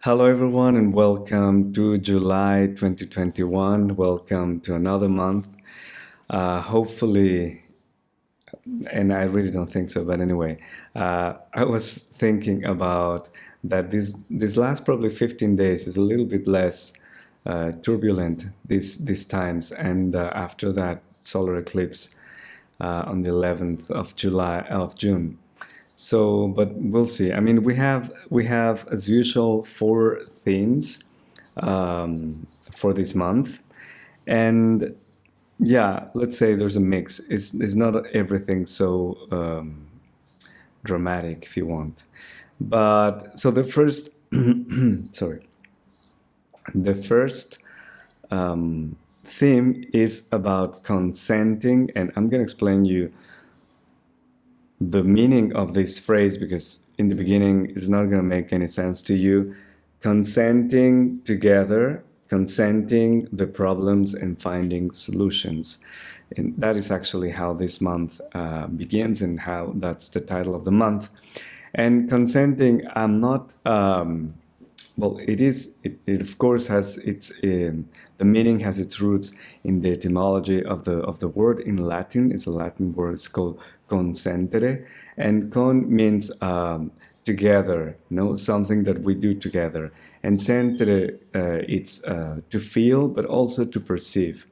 Hello, everyone, and welcome to July 2021. Welcome to another month. Hopefully, and I really don't think so, but anyway, I was thinking about that this last probably 15 days is a little bit less turbulent these times, and after that solar eclipse on the 11th of June. So, but we'll see. I mean, we have as usual four themes for this month, and yeah, let's say there's a mix. It's not everything so dramatic, if you want. But so the first, sorry, the first theme is about consenting, and I'm gonna explain you the meaning of this phrase because in the beginning it's not going to make any sense to you. Consenting together, consenting the problems and finding solutions, and that is actually how this month begins, and how that's the title of the month. And consenting, I'm not well, it of course has its the meaning has its roots in the etymology of the word in Latin. It's a Latin word. It's called consentere, and con means together, something that we do together. And sentere, it's to feel, but also to perceive.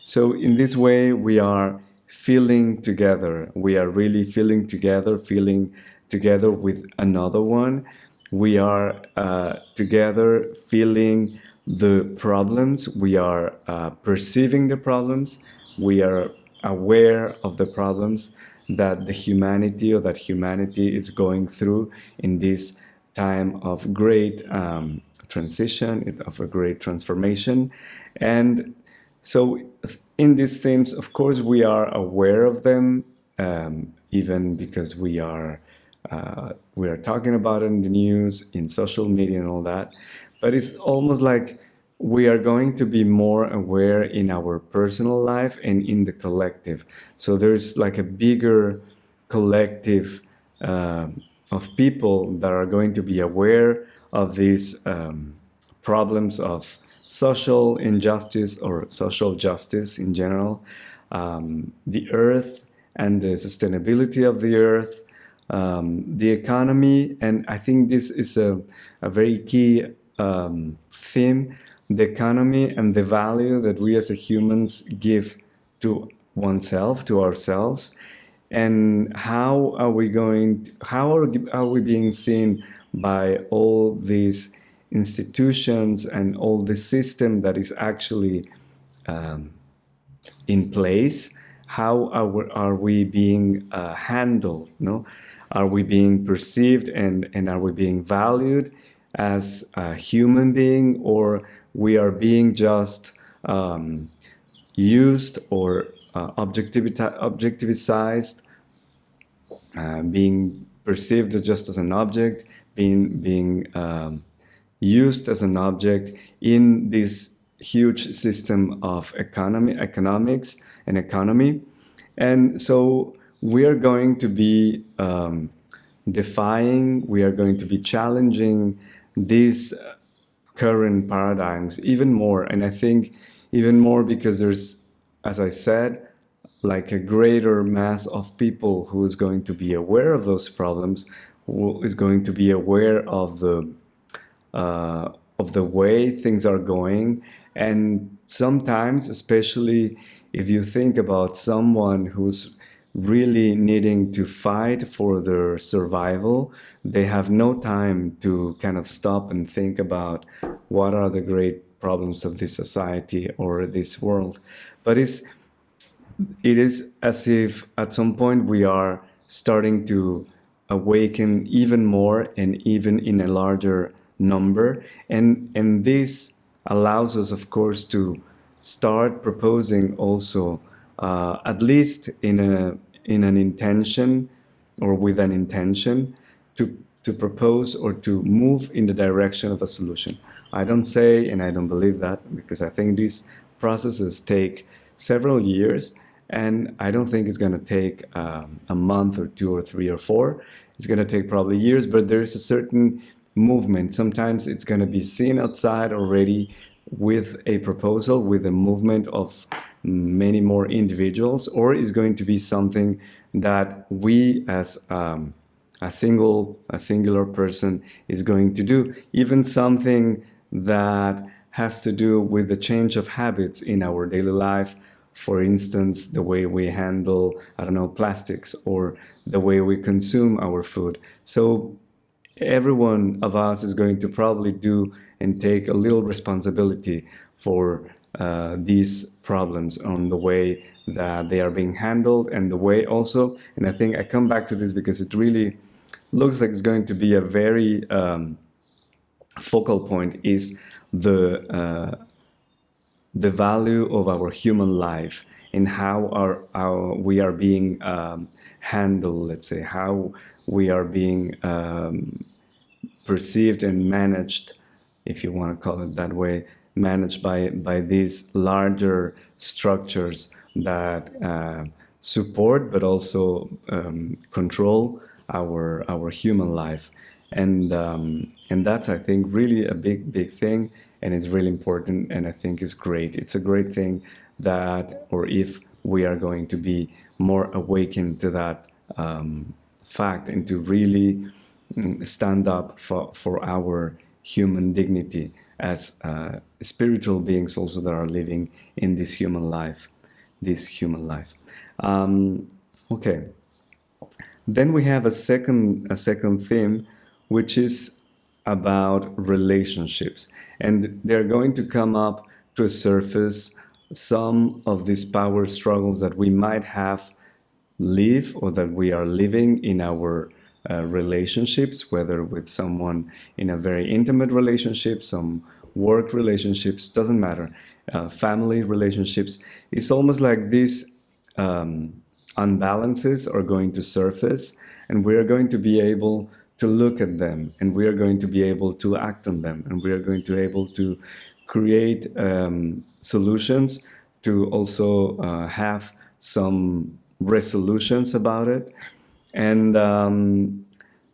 So in this way, we are feeling together. We are really feeling together with another one. We are together feeling the problems. We are perceiving the problems. We are aware of the problems that humanity is going through in this time of great transition, of a great transformation. And so in these themes, of course, we are aware of them, even because we are talking about it in the news, in social media and all that. But it's almost like we are going to be more aware in our personal life and in the collective. So there's like a bigger collective of people that are going to be aware of these problems of social injustice or social justice in general, the earth and the sustainability of the earth, the economy. And I think this is a very key theme, the economy and the value that we as humans give to oneself, to ourselves, and how are we being seen by all these institutions and all the system that is actually in place. How are we being handled? No, are we being perceived, and are we being valued as a human being, or we are being just used or objectivized, being perceived just as an object, being used as an object in this huge system of economics and economy. And so we are going to be we are going to be challenging these current paradigms even more. And I think even more because there's, as I said, like a greater mass of people who is going to be aware of those problems, who is going to be aware of the way things are going. And sometimes, especially if you think about someone who's really needing to fight for their survival, they have no time to kind of stop and think about what are the great problems of this society or this world. But it is as if at some point we are starting to awaken even more, and even in a larger number. And this allows us, of course, to start proposing also, at least in an intention, or with an intention, to propose or to move in the direction of a solution. I don't say, and I don't believe that, because I think these processes take several years, and I don't think it's going to take a month or two or three or four. It's going to take probably years, but there is a certain movement. Sometimes it's going to be seen outside already with a proposal, with a movement of many more individuals, or is going to be something that we as a singular person is going to do. Even something that has to do with the change of habits in our daily life. For instance, the way we handle, I don't know, plastics, or the way we consume our food. So every one of us is going to probably do and take a little responsibility for these problems on the way that they are being handled, and the way also, and I think I come back to this because it really looks like it's going to be a very focal point, is the value of our human life and how we are being handled, let's say, how we are being perceived and managed, if you want to call it that way, managed by these larger structures that support but also control our human life, and that's, I think, really a big thing, and it's really important, and I think it's great. It's a great thing that, or if we are going to be more awakened to that fact, and to really stand up for our human dignity as spiritual beings also that are living in this human life. Okay. Then we have a second theme, which is about relationships, and they're going to come up to a surface some of these power struggles that we might have live, or that we are living in our relationships, whether with someone in a very intimate relationship, some work relationships, doesn't matter, family relationships. It's almost like these unbalances are going to surface, and we are going to be able to look at them, and we are going to be able to act on them, and we are going to be able to create solutions, to also have some resolutions about it. And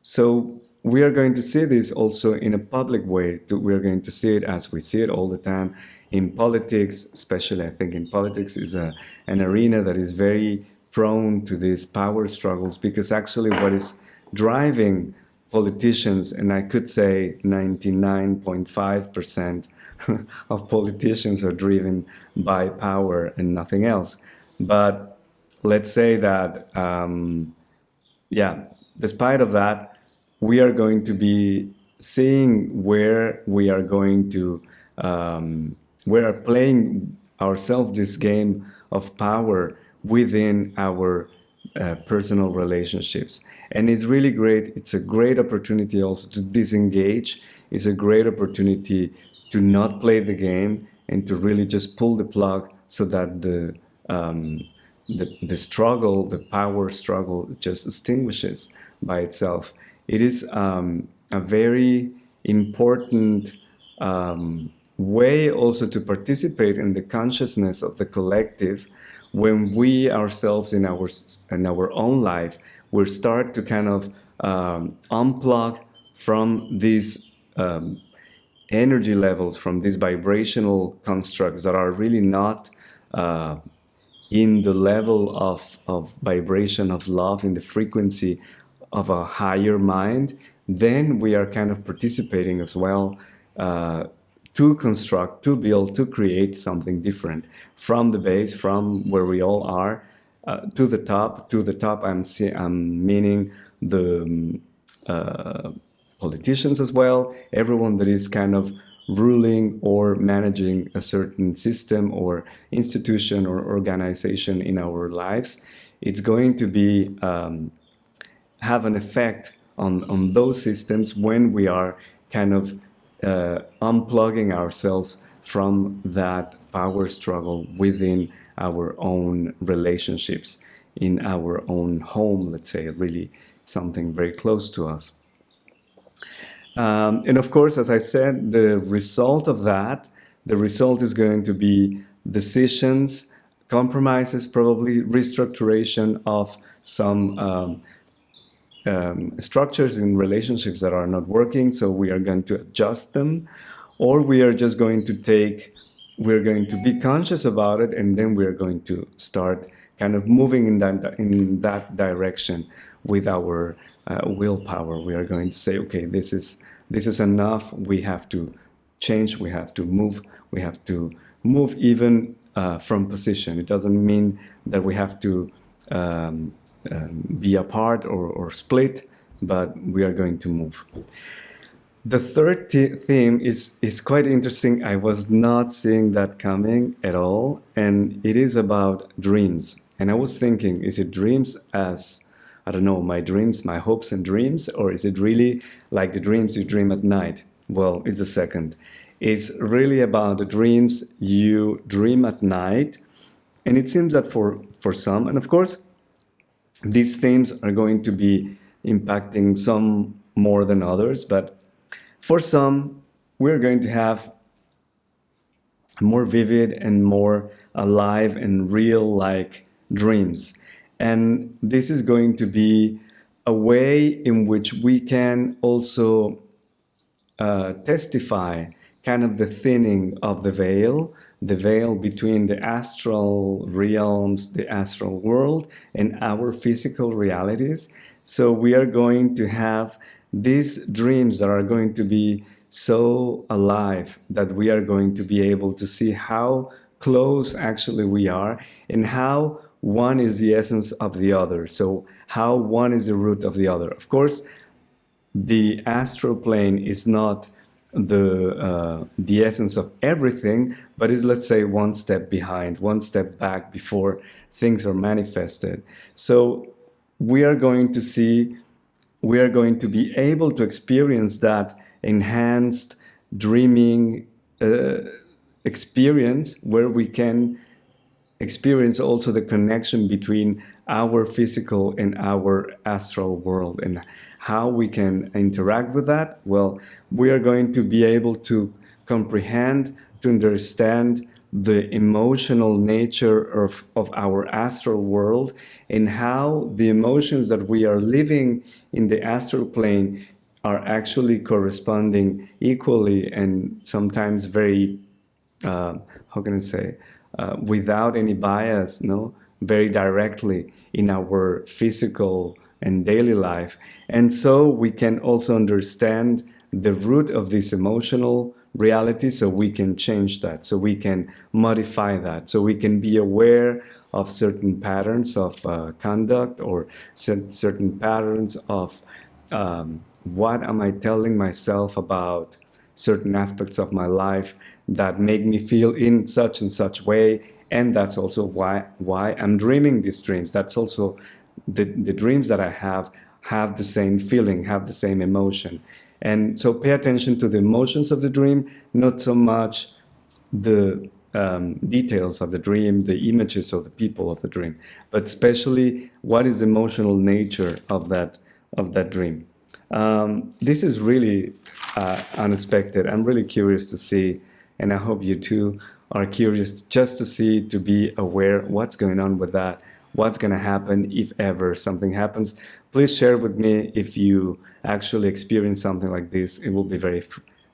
so we are going to see this also in a public way. We are going to see it as we see it all the time in politics, especially. I think in politics is an arena that is very prone to these power struggles, because actually what is driving politicians, and I could say 99.5% of politicians are driven by power and nothing else. But let's say that, despite of that, we are going to be seeing where we are going to, we are playing ourselves this game of power within our personal relationships. And it's really great. It's a great opportunity also to disengage. It's a great opportunity to not play the game, and to really just pull the plug, so that the struggle, the power struggle, just extinguishes by itself. It is a very important way also to participate in the consciousness of the collective, when we ourselves in our own life will start to kind of unplug from these energy levels, from these vibrational constructs that are really not in the level of vibration of love, in the frequency of a higher mind. Then we are kind of participating as well to construct, to build, to create something different from the base, from where we all are, to the top. To the top, I'm meaning the politicians as well, everyone that is kind of ruling or managing a certain system or institution or organization in our lives. It's going to be have an effect on those systems when we are kind of unplugging ourselves from that power struggle within our own relationships, in our own home, let's say, really something very close to us. And of course, as I said, the result of that, the result is going to be decisions, compromises, probably restructuration of some structures in relationships that are not working, so we are going to adjust them, or we are just going to we're going to be conscious about it, and then we're going to start kind of moving in that direction with our willpower. We are going to say, okay, this is enough. We have to change. We have to move. We have to move even from position. It doesn't mean that we have to be apart or split, but we are going to move. The third theme is quite interesting. I was not seeing that coming at all, and it is about dreams. And I was thinking, is it dreams as, I don't know, my dreams, my hopes and dreams, or is it really like the dreams you dream at night? Well, it's the second. It's really about the dreams you dream at night, and it seems that for some, and of course, these themes are going to be impacting some more than others, but for some, we're going to have more vivid and more alive and real-like dreams. And this is going to be a way in which we can also testify kind of the thinning of the veil between the astral realms, the astral world, and our physical realities. So we are going to have these dreams that are going to be so alive that we are going to be able to see how close actually we are and how one is the essence of the other. So how one is the root of the other. Of course, the astral plane is not the essence of everything, but is, let's say, one step behind, one step back before things are manifested. So we are going to be able to experience that enhanced dreaming experience, where we can experience also the connection between our physical and our astral world, and how we can interact with that. Well, we are going to be able to comprehend, to understand the emotional nature of our astral world, and how the emotions that we are living in the astral plane are actually corresponding equally and sometimes very, how can I say, without any bias, no, very directly in our physical and daily life. And so we can also understand the root of this emotional reality, so we can change that, so we can modify that, so we can be aware of certain patterns of conduct, or certain patterns of what am I telling myself about certain aspects of my life that make me feel in such and such way. And that's also why I'm dreaming these dreams. That's also the dreams that I have the same feeling, have the same emotion. And so pay attention to the emotions of the dream, not so much the details of the dream, the images of the people of the dream, but especially what is the emotional nature of that dream. This is really unexpected. I'm really curious to see, and I hope you too are curious just to see, to be aware what's going on with that, what's going to happen if ever something happens. Please share with me if you actually experience something like this. It will be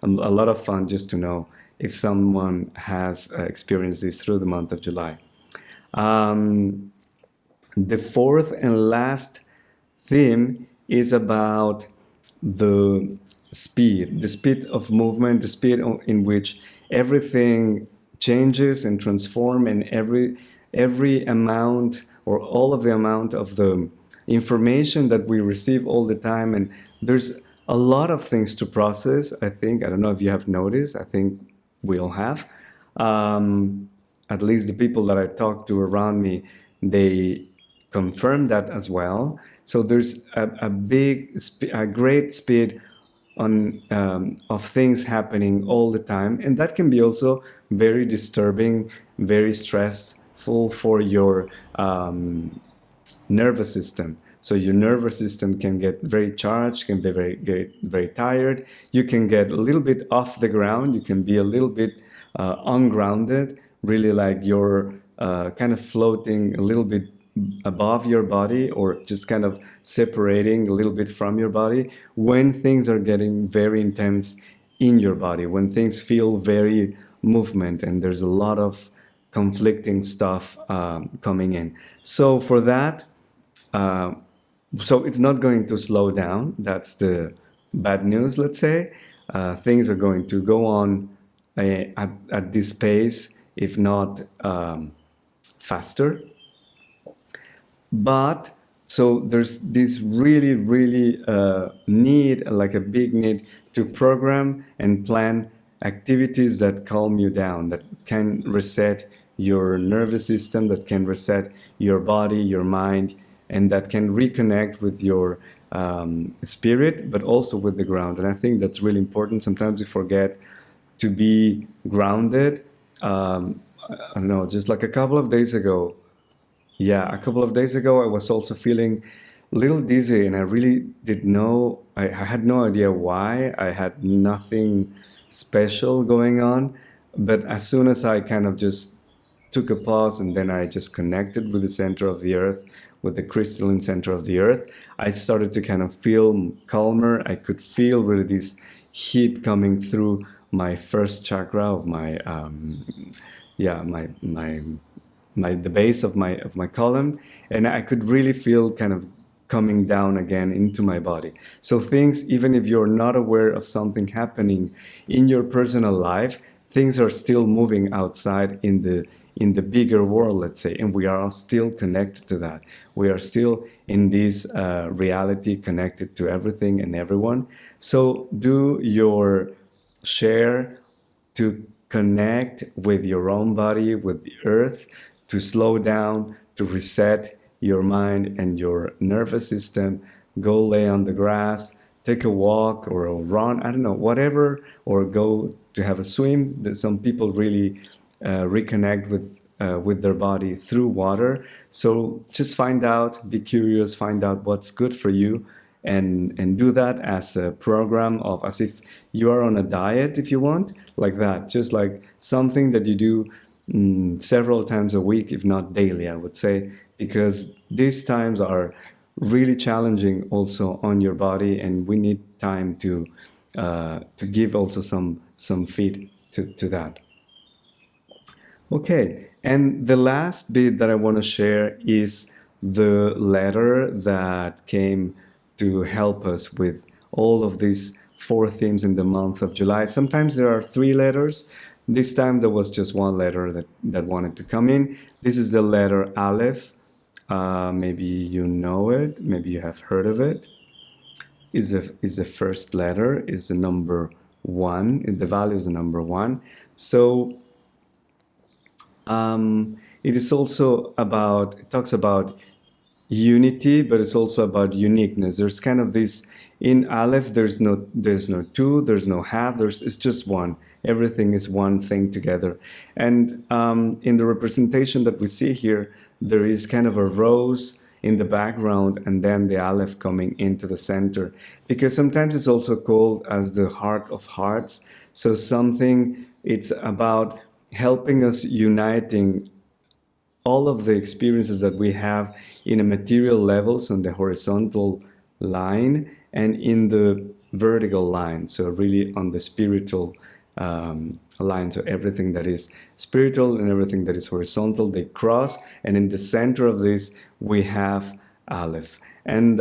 a lot of fun just to know if someone has experienced this through the month of July. The fourth and last theme is about the speed of movement, the speed in which everything changes and transforms, and every amount, or all of the amount of the information that we receive all the time. And there's a lot of things to process, I think. I don't know if you have noticed. I think we all have. At least the people that I talk to around me, they confirm that as well. So there's a great speed of things happening all the time, and that can be also very disturbing, very stressful for your nervous system. So your nervous system can get very charged, can be very tired. You can get a little bit off the ground. You can be a little bit ungrounded, really like you're kind of floating a little bit above your body or just kind of separating a little bit from your body when things are getting very intense in your body, when things feel very movement and there's a lot of conflicting stuff coming in. So for that, uh, so it's not going to slow down. That's the bad news, let's say. Things are going to go on at this pace, if not faster. But so there's this really, really need, like a big need to program and plan activities that calm you down, that can reset your nervous system, that can reset your body, your mind, and that can reconnect with your spirit, but also with the ground. And I think that's really important. Sometimes we forget to be grounded. I don't know, just like a couple of days ago, yeah, a couple of days ago, I was also feeling a little dizzy, and I really did know, I had no idea why. I had nothing special going on. But as soon as I kind of just took a pause and then I just connected with the center of the earth, with the crystalline center of the earth, I started to kind of feel calmer. I could feel really this heat coming through my first chakra of my, yeah, my the base of my column, and I could really feel kind of coming down again into my body. So things, even if you're not aware of something happening in your personal life, things are still moving outside in the bigger world, let's say, and we are still connected to that. We are still in this reality, connected to everything and everyone. So do your share to connect with your own body, with the earth, to slow down, to reset your mind and your nervous system. Go lay on the grass, take a walk or a run, I don't know, whatever, or go to have a swim. Some people really reconnect with their body through water. So just find out, be curious, find out what's good for you, and do that as a program of, as if you are on a diet, if you want, like that, just like something that you do several times a week, if not daily, I would say, because these times are really challenging also on your body, and we need time to give also some feed to that. Okay, and the last bit that I want to share is the letter that came to help us with all of these four themes in the month of July. Sometimes there are three letters. This time there was just one letter that wanted to come in. This is the letter Aleph. Maybe you know it, maybe you have heard of it. Is the first letter, is the number one, the value is the number one. So it is also about, it talks about unity, but it's also about uniqueness. There's kind of this, in Aleph, there's no two, there's no half, it's just one. Everything is one thing together. And in the representation that we see here, there is kind of a rose in the background and then the Aleph coming into the center. Because sometimes it's also called as the heart of hearts. So something, it's about helping us uniting all of the experiences that we have in a material level, so on the horizontal line, and in the vertical line, so really on the spiritual line. So everything that is spiritual and everything that is horizontal, they cross, and in the center of this we have Aleph. And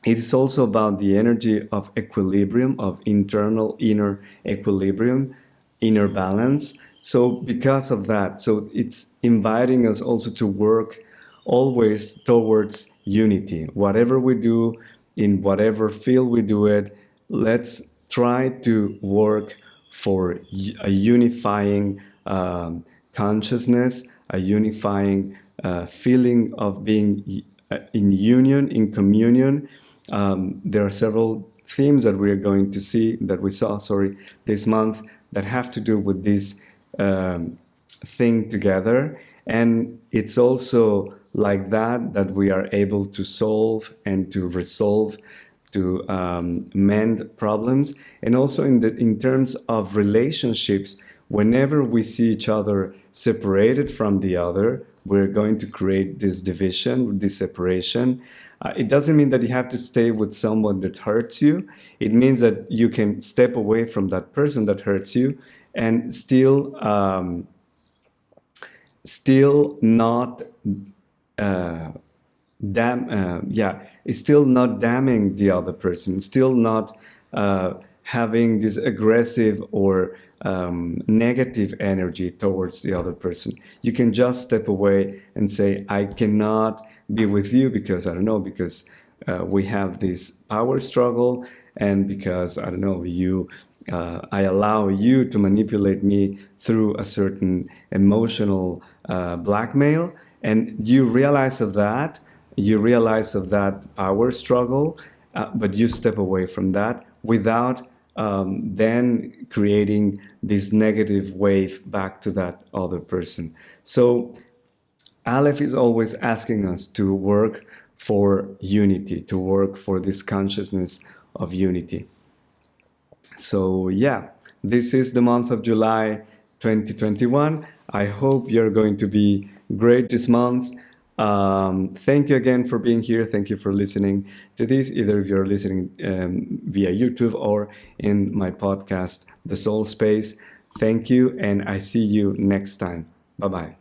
it is also about the energy of equilibrium, of internal inner equilibrium, inner balance. So because of that, so it's inviting us also to work always towards unity. Whatever we do, in whatever field we do it, let's try to work for a unifying consciousness, a unifying feeling of being in union, in communion. There are several themes that we are going to see, that we saw, sorry, this month, that have to do with this thing together. And it's also like that we are able to solve and to resolve, to mend problems. And also in terms of relationships, whenever we see each other separated from the other, we're going to create this division, this separation. It doesn't mean that you have to stay with someone that hurts you. It means that you can step away from that person that hurts you and still not it's still not damning the other person, still not having this aggressive or negative energy towards the other person. You can just step away and say, I cannot be with you because, I don't know, because we have this power struggle, and because, I don't know, I allow you to manipulate me through a certain emotional blackmail, and you realize of that power struggle, but you step away from that without then creating this negative wave back to that other person. So Aleph is always asking us to work for unity, to work for this consciousness of unity. So yeah, this is the month of July 2021. I hope you're going to be great this month. Thank you again for being here. Thank you for listening to this, either if you're listening via YouTube or in my podcast, The Soul Space. Thank you, and I see you next time. Bye-bye.